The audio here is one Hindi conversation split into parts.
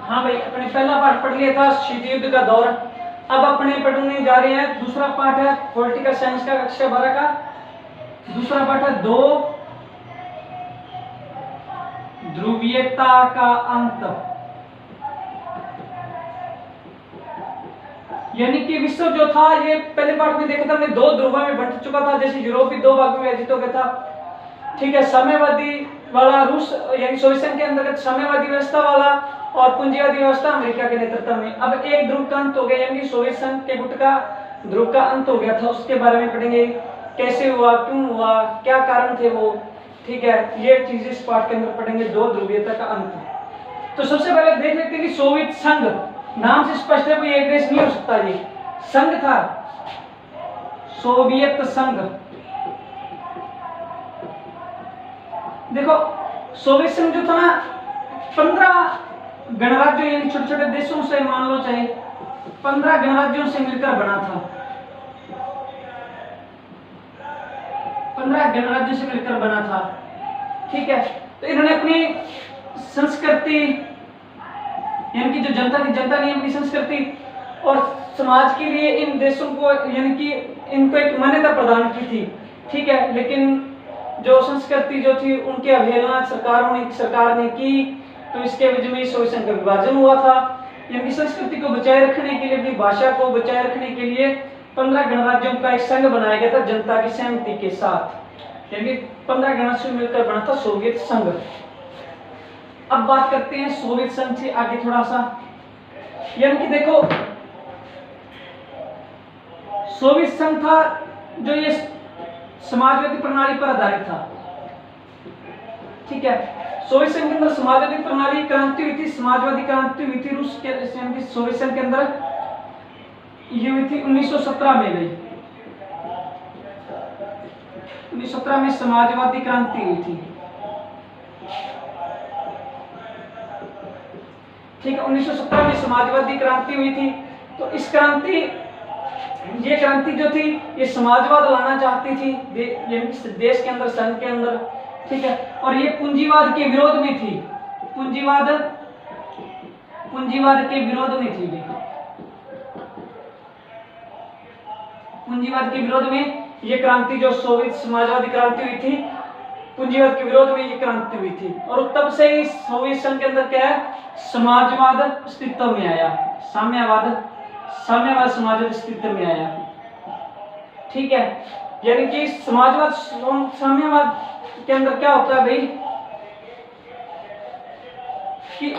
हाँ भाई, अपने पहला पार्ट पढ़ लिया था शीत युद्ध का दौर। अब अपने पढ़ने जा रहे हैं दूसरा पार्ट है पॉलिटिकल साइंस का कक्षा 12 का। दूसरा पार्ट है दो ध्रुवीयता का अंत। यानी कि विश्व जो था, ये पहले पार्ट में देखा था हमने, दो ध्रुवों में बंट चुका था। जैसे यूरोप भी दो भागों में विभाजित हो गया था। ठीक है, साम्यवादी वाला रूस यानी सोवियत संघ के अंतर्गत साम्यवादी व्यवस्था वाला, और पूंजीवादी व्यवस्था अमेरिका के नेतृत्व में। अब एक ध्रुव का अंत हो गया, यानी सोवियत संघ के गुट का ध्रुव का अंत हो गया था। उसके बारे में पढ़ेंगे, कैसे हुआ, क्यों हुआ, क्या कारण थे वो। ठीक है, ये चीजें इस पाठ के अंदर पढ़ेंगे, दो ध्रुवीयता का अंत। तो सबसे पहले देख लेते हैं कि सोवियत संघ नाम से स्पष्ट है, कोई एक देश नहीं हो सकता, ये संघ था, सोवियत संघ। देखो सोवियत संघ जो था ना, 15 गणराज्यों यानी छोटे छोटे देशों से, मान लो चाहे 15 गणराज्यों से मिलकर बना था। 15 गणराज्यों से मिलकर बना था। ठीक है, तो इन्होंने अपनी संस्कृति यानी कि जो जनता थी, जनता ने अपनी संस्कृति और समाज के लिए इन देशों को यानी कि इनको एक मान्यता प्रदान की थी। ठीक है, लेकिन जो संस्कृति जो थी उनकी अवहेलना सरकार ने की, तो इसके वजह में सोवियत संघ का विभाजन हुआ था। यानी संस्कृति को बचाए रखने के लिए, अपनी भाषा को बचाए रखने के लिए 15 गणराज्यों का एक संघ बनाया गया था जनता की सहमति के साथ। यानी 15 गणराज्यों मिलकर बना था सोवियत संघ। अब बात करते हैं सोवियत संघ से आगे थोड़ा सा। यानी कि देखो सोवियत संघ था जो ये समाजवादी प्रणाली पर आधारित था। ठीक है, सोवियत संघ के अंदर समाजवादी प्रणाली क्रांति हुई थी, समाजवादी क्रांति हुई थी रूस के सोवियत संघ के अंदर। ये हुई थी 1917 में गई। 1917 में समाजवादी क्रांति हुई थी। ठीक है, 1917 में समाजवादी क्रांति हुई थी। तो इस ये क्रांति जो थी, ये समाजवाद लाना चाहती थी देश के अंदर, संघ के अंदर। ठीक है, और ये पूंजीवाद के विरोध में थी। पूंजीवाद के विरोध में थी। पूंजीवाद के विरोध में ये क्रांति, जो सोवियत समाजवादी क्रांति हुई थी, पूंजीवाद के विरोध में ये क्रांति हुई थी। और तब से ही सोवियत संघ के अंदर क्या है, समाजवाद अस्तित्व में आया, साम्यवाद समाजवाद अस्तित्व में आया। ठीक है, यानी कि समाजवाद साम्यवाद के अंदर क्या होता है भाई, कि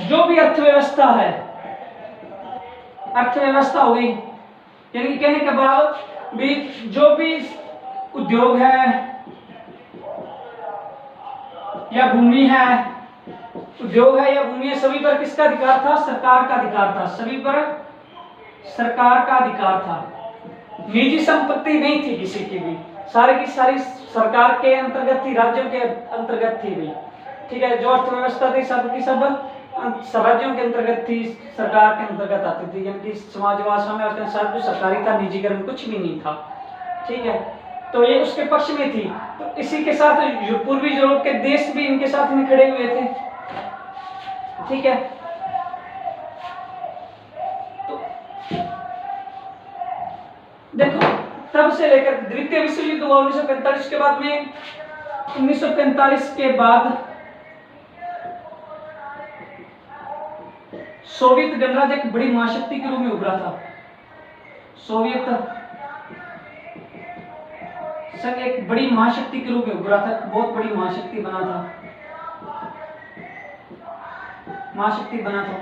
जो भी अर्थव्यवस्था है, अर्थव्यवस्था हो गई, यानी कि कहने के बाद भी जो भी उद्योग है या भूमि है, उद्योग है या भूमि है, सभी पर किसका अधिकार था, सरकार का अधिकार था। सभी पर सरकार का अधिकार था। निजी संपत्ति नहीं थी किसी की भी, सारी की सारी सरकार के अंतर्गत थी, राज्यों के अंतर्गत थी भी। ठीक है, जो अर्थव्यवस्था थी सब की सब राज्यों के अंतर्गत थी, सरकार के अंतर्गत आती थी। यानी कि समाजवाद साम्यवाद के साथ जो सरकारी था, निजीकरण कुछ भी नहीं था। ठीक है, तो ये उसके पक्ष में थी। तो इसी के साथ पूर्वी यूरोप के देश भी इनके साथ में खड़े हुए थे। ठीक है, तो देखो तब से लेकर द्वितीय विश्व युद्ध हुआ 1945 के बाद में। 1945 के बाद सोवियत गणराज्य एक बड़ी महाशक्ति के रूप में उभरा था। सोवियत संघ एक बड़ी महाशक्ति के रूप में उभरा था, बहुत बड़ी महाशक्ति बना था, महाशक्ति बना था।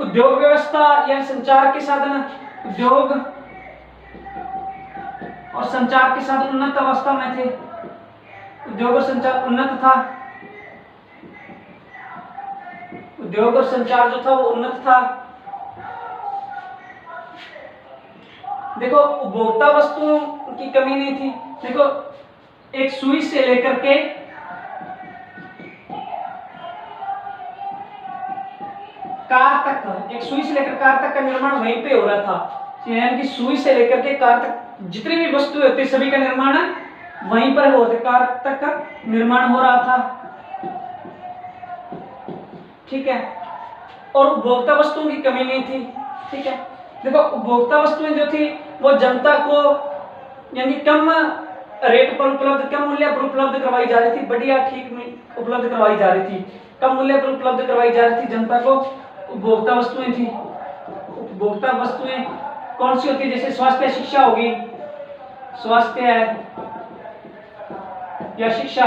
उद्योग व्यवस्था या संचार के साधन, उद्योग और संचार के साधन उन्नत अवस्था में थे। उद्योग और संचार उन्नत था, उद्योग और संचार जो था वो उन्नत था। देखो उपभोक्ता वस्तुओं की कमी नहीं थी। देखो एक सुई से लेकर के कार तक, एक सुई से लेकर कार तक का निर्माण वहीं पे हो रहा था। यानी कि सुई से लेकर के कार तक जितनी भी वस्तु होती सभी का निर्माण वहीं पर होते, कार तक का निर्माण हो रहा था। ठीक है, और उपभोक्ता वस्तुओं की कमी नहीं थी। ठीक है, देखो उपभोक्ता वस्तुएं जो थी वो जनता को यानी कम रेट पर उपलब्ध, कम मूल्य पर उपलब्ध करवाई जा रही थी, बढ़िया ठीक में उपलब्ध करवाई जा रही थी, कम मूल्य पर उपलब्ध करवाई जा रही थी जनता को। उपभोक्ता वस्तुएं थी। उपभोक्ता वस्तुएं कौन सी होती है? जैसे स्वास्थ्य शिक्षा होगी, स्वास्थ्य या शिक्षा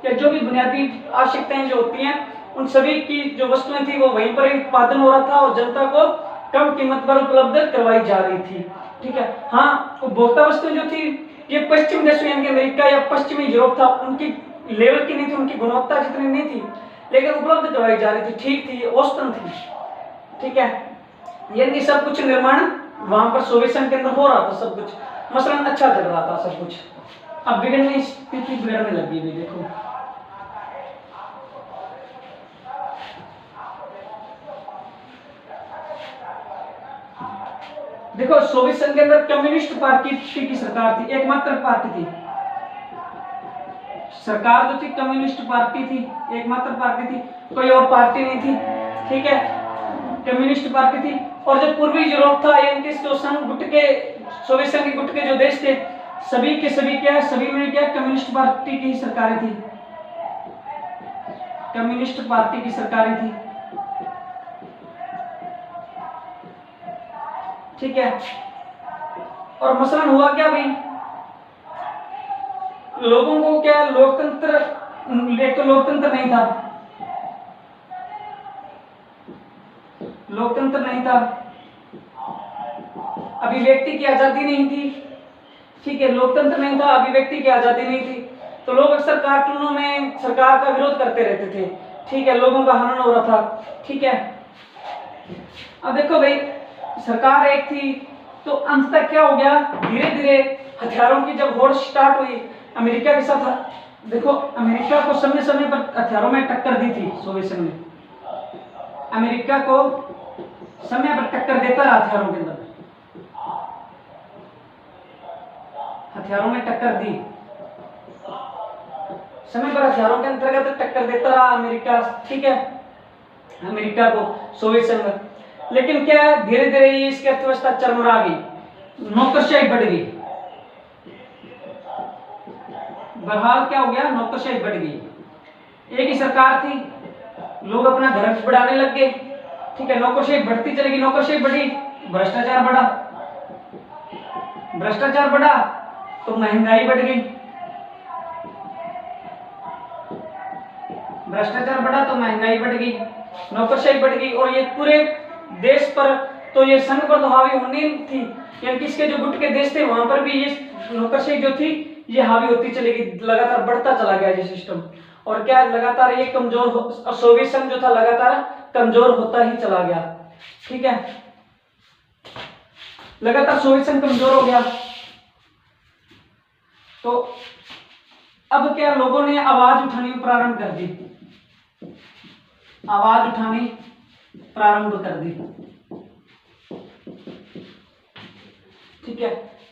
या जो भी बुनियादी आवश्यकताएं जो होती हैं, उन सभी की जो वस्तुएं थी वो वहीं पर ही उत्पादन हो रहा था और जनता को कम कीमत पर उपलब्ध करवाई जा रही थी। ठीक है, हाँ उपभोक्ता वस्तुएं जो थी ये पश्चिम देशों यानी अमेरिका या पश्चिमी यूरोप था, उनकी लेवल की नहीं थी, उनकी गुणवत्ता जितनी नहीं थी, लेकिन उपलब्ध करवाई जा रही थी, ठीक थी, औसतन थी। ठीक है, यानी सब कुछ निर्माण वहां पर सोवियत संघ के अंदर हो रहा था, सब कुछ मसलन अच्छा चल रहा था सब कुछ। अब बिगड़ने स्थिति बिगड़ने लगी हुई, देखो देखो सोवियत संघ के अंदर कम्युनिस्ट पार्टी की सरकार थी, एकमात्र पार्टी थी, सरकार जो थी कम्युनिस्ट पार्टी थी, एकमात्र पार्टी थी, कोई और पार्टी नहीं थी। ठीक है, कम्युनिस्ट पार्टी थी। और जो पूर्वी यूरोप था यानी जो संघ गुट के, सोवियत संघ के गुट के जो देश थे, सभी के सभी क्या, सभी में क्या कम्युनिस्ट पार्टी की सरकारें थी, कम्युनिस्ट पार्टी की सरकारें थी। ठीक है, और मसलन हुआ क्या भाई, लोगों को क्या लोकतंत्र, एक तो लोकतंत्र नहीं था, लोकतंत्र नहीं था, अभिव्यक्ति की आजादी नहीं थी। ठीक है, लोकतंत्र नहीं था, अभिव्यक्ति की आजादी नहीं थी, तो लोग अक्सर कार्टूनों में सरकार का विरोध करते रहते थे। ठीक है, लोगों का हनन हो रहा था। ठीक है, अब देखो भाई सरकार एक थी, तो अंत तक क्या हो गया, धीरे धीरे हथियारों की जब होड़ स्टार्ट हुई अमेरिका के साथ, देखो अमेरिका को समय समय पर हथियारों में टक्कर दी थी सोवियत संघ ने, अमेरिका को समय पर टक्कर देता रहा हथियारों के अंदर, हथियारों में टक्कर दी, समय पर हथियारों के अंतर्गत टक्कर देता रहा अमेरिका। ठीक है, अमेरिका को सोवियत संघ, लेकिन क्या धीरे धीरे ये इसकी अर्थव्यवस्था चरमरा गई, नौकरशाही बढ़ गई, बहरहाल क्या हो गया, नौकरशाही बढ़ गई। एक ही सरकार थी, लोग अपना धर्म बढ़ाने लग गए। ठीक है, नौकरशाही बढ़ती चलेगी, नौकरशाही बढ़ी, भ्रष्टाचार बढ़ा, भ्रष्टाचार बढ़ा तो महंगाई बढ़ गई, भ्रष्टाचार बढ़ा तो महंगाई बढ़ गई, नौकरशाही बढ़ गई, और ये पूरे देश पर, तो ये संघ पर तो हावी होनी थी, यानी किसके जो गुट के देश थे वहां पर भी ये नौकरशाही जो थी ये हावी होती चलेगी, लगातार बढ़ता चला गया ये सिस्टम। और क्या लगातार ये कमजोर, सोवियत संघ जो था लगातार कमजोर होता ही चला गया। ठीक है, लगातार सोवियत संघ कमजोर हो गया, तो अब क्या लोगों ने आवाज उठानी प्रारंभ कर दी, आवाज उठानी प्रारंभ कर दी। ठीक है,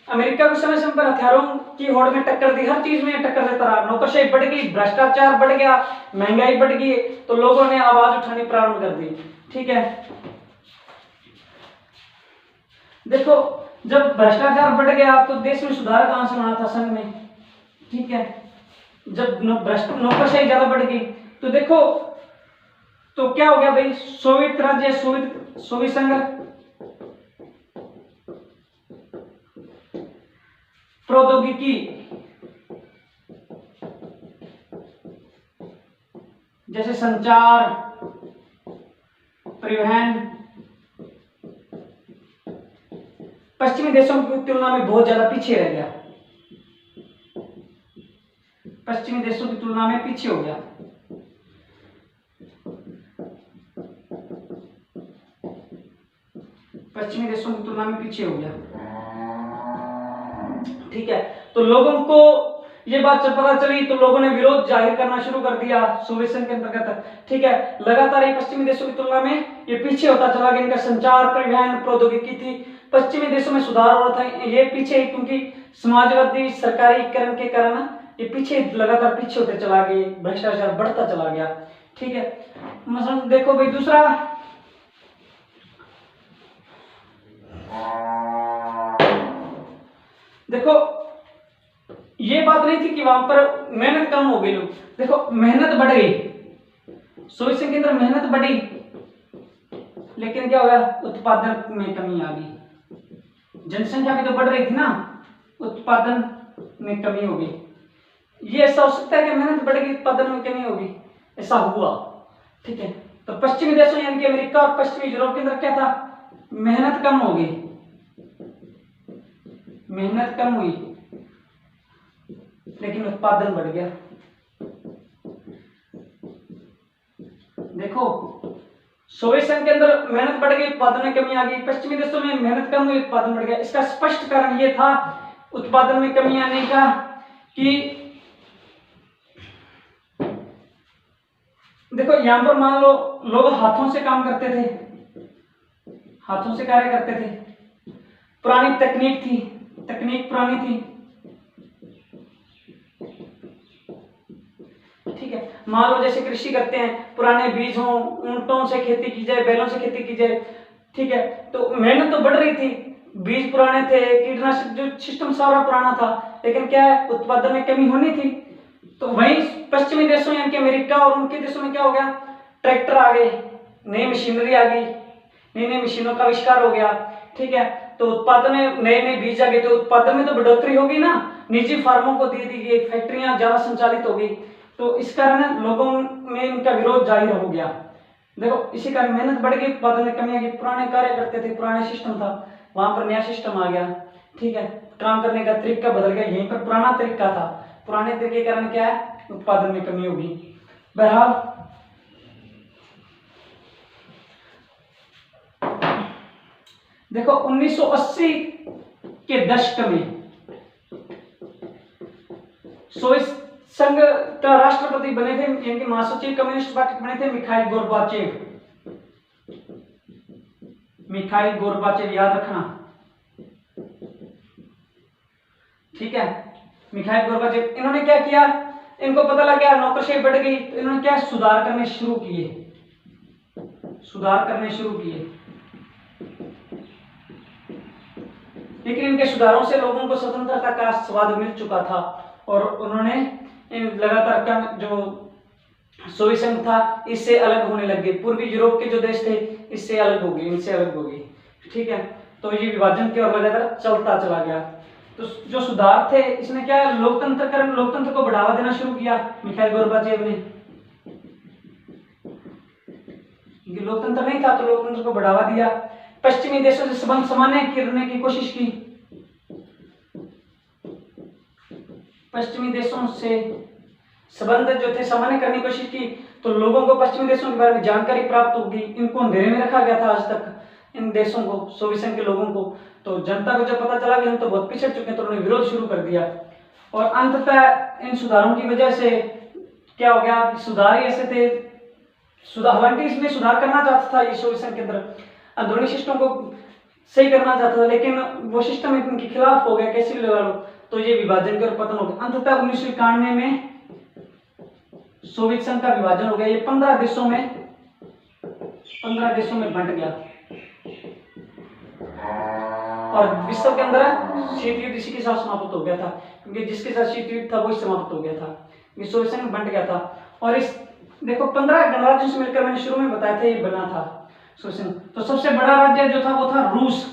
अमेरिका को समय समय पर हथियारों की होड़ में टक्कर दी, हर चीज में टक्कर देता रहा, नौकरशाही बढ़ गई, भ्रष्टाचार बढ़ गया, महंगाई बढ़ गई, तो लोगों ने आवाज उठानी प्रारंभ कर दी। ठीक है, देखो जब भ्रष्टाचार बढ़ गया तो देश में सुधार कहां से होना था, संघ में। ठीक है, जब नौकरशाही ज्यादा बढ़ गई तो देखो तो क्या हो गया भाई, सोवियत राज्य, सोवियत संघ प्रौद्योगिकी, जैसे संचार, परिवहन, पश्चिमी देशों की तुलना में बहुत ज्यादा पीछे रह गया, पश्चिमी देशों की तुलना में पीछे हो गया। पश्चिमी देशों की तुलना में पीछे हो गया। ठीक है, तो लोगों को ये बात जब पता चली तो लोगों ने विरोध जाहिर करना शुरू कर दिया सोवियत संघ के अंतर्गत। ठीक है, लगातार ये पश्चिमी देशों की तुलना में ये पीछे होता चला गया, इनका संचार, परिवहन, प्रौद्योगिकी थी, पश्चिमी देशों में सुधार हो रहा था, ये पीछे, क्योंकि समाजवादी सरकारीकरण के कारण ये पीछे लगातार पीछे होते चला गए, भ्रष्टाचार बढ़ता चला गया। ठीक है। मसलन देखो भाई दूसरा, देखो ये बात नहीं थी कि वहां पर मेहनत कम हो गई, लोग देखो मेहनत बढ़ गई, सोवियत संघ के अंदर मेहनत बढ़ी, लेकिन क्या हुआ, उत्पादन में कमी आ गई। जनसंख्या भी तो बढ़ रही थी ना, उत्पादन में कमी हो गई। ये ऐसा हो सकता है कि मेहनत बढ़ गई, उत्पादन में कमी होगी, ऐसा हुआ, ठीक है। तो पश्चिमी देशों यानी कि अमेरिका और पश्चिमी यूरोप के अंदर क्या था, मेहनत कम हो गई, मेहनत कम हुई, लेकिन उत्पादन बढ़ गया। देखो सोवियत संघ के अंदर मेहनत बढ़ गई, उत्पादन में कमी आ गई, पश्चिमी देशों में मेहनत कम हुई, उत्पादन बढ़ गया। इसका स्पष्ट कारण यह था उत्पादन में कमी आने का कि देखो यहां पर मान लो लोग हाथों से काम करते थे, हाथों से कार्य करते थे, पुरानी तकनीक थी, तकनीक पुरानी थी, ठीक है। मान लो जैसे कृषि करते हैं, पुराने बीज हों, ऊंटों से खेती की जाए, बैलों से खेती की जाए, ठीक है। तो मेहनत तो बढ़ रही थी, बीज पुराने थे, कीटनाशक जो सिस्टम सारा पुराना था, लेकिन क्या है, उत्पादन में कमी होनी थी। तो वहीं पश्चिमी देशों यानी कि अमेरिका और उनके देशों में क्या हो गया, ट्रैक्टर आ गए, नई मशीनरी आ गई, नई नई मशीनों का आविष्कार हो गया, ठीक है। तो उत्पादन में नए नए बीज आ गए, तो उत्पादन में तो बढ़ोतरी होगी ना, निजी फार्मों को दे दी गई, फैक्ट्रियां ज्यादा संचालित हो गई, तो इस कारण लोगों में इनका विरोध जाहिर हो गया। देखो इसी कारण मेहनत बढ़ गई, उत्पादन में कमी आ गई, पुराने कार्य करते थे, पुराने सिस्टम था, वहां पर नया सिस्टम आ गया, ठीक है। काम करने का तरीका बदल गया, यहीं पर पुराना तरीका था, पुराने तरीके के कारण क्या है, उत्पादन में कमी होगी। बहरहाल देखो 1980 के दशक में सोवियत संघ का राष्ट्रपति बने थे, यानी कि महासचिव कम्युनिस्ट पार्टी बने थे मिखाइल गोर्बाचेव, मिखाइल गोर्बाचेव, याद रखना, ठीक है। मिखाइल गोर्बाचेव, इन्होंने क्या किया, इनको पता लग गया नौकरशाही बढ़ गई, तो इन्होंने क्या सुधार करने शुरू किए, सुधार करने शुरू किए, लेकिन इनके सुधारों से लोगों को स्वतंत्रता का स्वाद मिल चुका था और उन्होंने लगातार का जो सोवियत संघ था इससे अलग होने लग गए, पूर्वी यूरोप के जो देश थे इससे अलग हो गए, इनसे अलग हो गए, ठीक है। तो ये विभाजन की ओर लगातार चलता चला गया। तो जो सुधार थे इसने क्या, लोकतंत्र को बढ़ावा देना शुरू किया मिखाइल गोर्बाचेव ने, लोकतंत्र नहीं था तो लोकतंत्र को बढ़ावा दिया, पश्चिमी देशों से संबंध सामान्य करने की कोशिश की, पश्चिमी देशों से संबंध जो थे सामान्य करने की कोशिश की, तो लोगों को पश्चिमी देशों के बारे में जानकारी प्राप्त होगी, इनको अंधेरे में रखा गया था आज तक, इन देशों को, सोवियत संघ के लोगों को। तो जनता को जब पता चला कि हम तो बहुत पिछड़ चुके हैं, तो उन्होंने विरोध शुरू कर दिया और अंततः इन सुधारों की वजह से क्या हो गया, सुधार ऐसे थे, हालांकि इसमें सुधार करना चाहता था ये सोवियत संघ के अंदर, अंदरूनी सिस्टम को सही करना चाहता था, लेकिन वो सिस्टम इनके खिलाफ हो गया, कैसे लगा लो, तो ये विभाजन कर पतन हो गया। अंततः 1991 में सोवियत संघ का विभाजन हो गया, ये 15 देशों में बंट गया और विश्व के अंदर शीत युद्ध इसी के साथ समाप्त हो गया था, क्योंकि जिसके साथ शीत युद्ध था वो समाप्त हो गया था, ये सोवियत संघ बंट गया था। और इस देखो 15 गणराज्यों से मिलकर, मैंने शुरू में बताया था ये बना था सोवियत संघ। तो सबसे बड़ा राज्य जो था वो था रूस,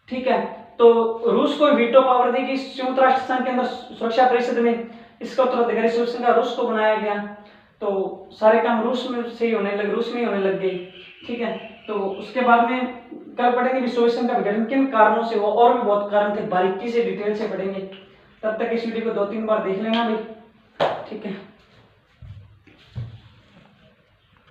ठीक है। तो रूस को वीटो पावर दी गई संयुक्त राष्ट्र संघ के अंदर सुरक्षा परिषद में, इसका उत्तराधिकारी सोवियत संघ का रूस को बनाया गया, तो सारे काम रूस में से ही होने लगे, रूस में ही होने लग गए, ठीक है। तो उसके बाद में कल पढ़ेंगे भी सोवियत संघ का विघटन किन कारणों से हुआ, और भी बहुत कारण थे, बारीकी से डिटेल से पढ़ेंगे। तब तक इस वीडियो को 2-3 बार देख लेना भाई, ठीक है।